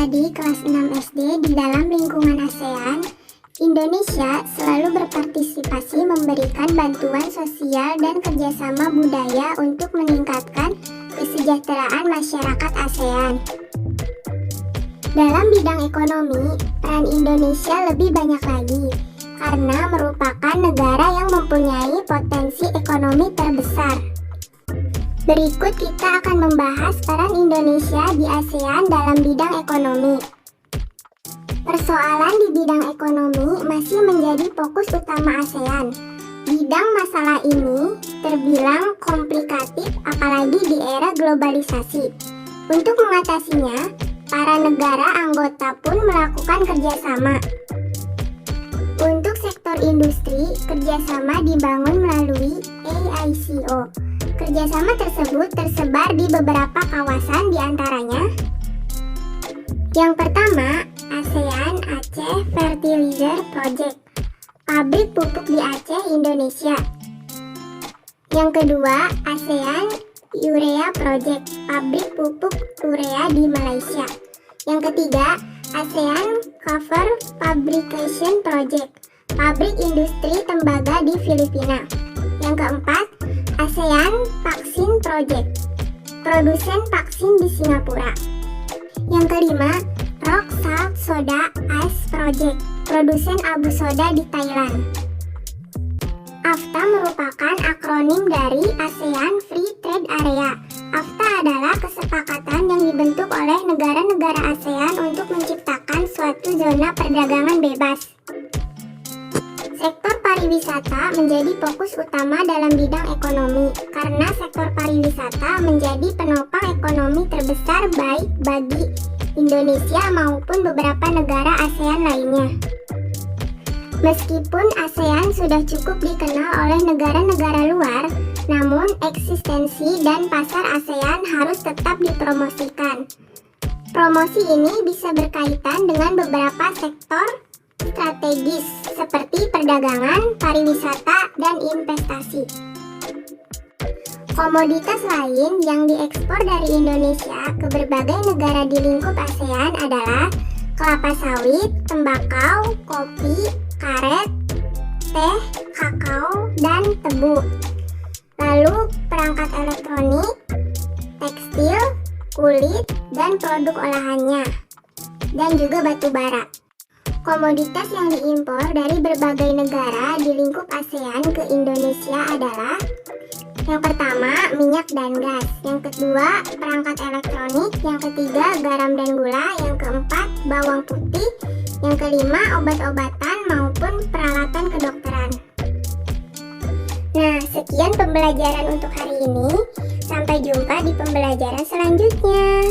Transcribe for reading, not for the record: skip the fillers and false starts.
adik-adik kelas 6 SD di dalam lingkungan ASEAN, Indonesia selalu berpartisipasi memberikan bantuan sosial dan kerjasama budaya untuk meningkatkan kesejahteraan masyarakat ASEAN. Dalam bidang ekonomi, peran Indonesia lebih banyak lagi karena merupakan negara yang mempunyai potensi ekonomi terbesar. Berikut kita akan membahas peran Indonesia di ASEAN dalam bidang ekonomi. Persoalan di bidang ekonomi masih menjadi fokus utama ASEAN. Bidang masalah ini terbilang komplikatif apalagi di era globalisasi. Untuk mengatasinya, para negara anggota pun melakukan kerjasama. Untuk sektor industri, kerjasama dibangun melalui AICO. Kerjasama tersebut tersebar di beberapa kawasan diantaranya. Yang pertama, ASEAN Aceh Fertilizer Project, pabrik pupuk di Aceh, Indonesia. Yang kedua, ASEAN Urea Project, pabrik pupuk urea di Malaysia. Yang ketiga, ASEAN Cover Fabrication Project, pabrik industri tembaga di Filipina. Yang keempat, ASEAN Vaksin Project, produsen vaksin di Singapura. Yang kelima, Rock Salt Soda Ice Project, produsen abu soda di Thailand. AFTA merupakan akronim dari ASEAN Free Trade Area. AFTA adalah kesepakatan yang dibentuk oleh negara-negara ASEAN untuk menciptakan suatu zona perdagangan bebas. Sektor pariwisata menjadi fokus utama dalam bidang ekonomi karena sektor pariwisata menjadi penopang ekonomi terbesar baik bagi Indonesia maupun beberapa negara ASEAN lainnya. Meskipun ASEAN sudah cukup dikenal oleh negara-negara luar, namun eksistensi dan pasar ASEAN harus tetap dipromosikan. Promosi ini bisa berkaitan dengan beberapa sektor strategis seperti perdagangan, pariwisata, dan investasi. Komoditas lain yang diekspor dari Indonesia ke berbagai negara di lingkup ASEAN adalah kelapa sawit, tembakau, kopi, karet, teh, kakao, dan tebu. Lalu perangkat elektronik, tekstil, kulit, dan produk olahannya, dan juga batu bara. Komoditas yang diimpor dari berbagai negara di lingkup ASEAN ke Indonesia adalah: yang pertama, minyak dan gas. Yang kedua, perangkat elektronik. Yang ketiga, garam dan gula. Yang keempat, bawang putih. Yang kelima, obat-obatan maupun peralatan kedokteran. Nah, sekian pembelajaran untuk hari ini. Sampai jumpa di pembelajaran selanjutnya.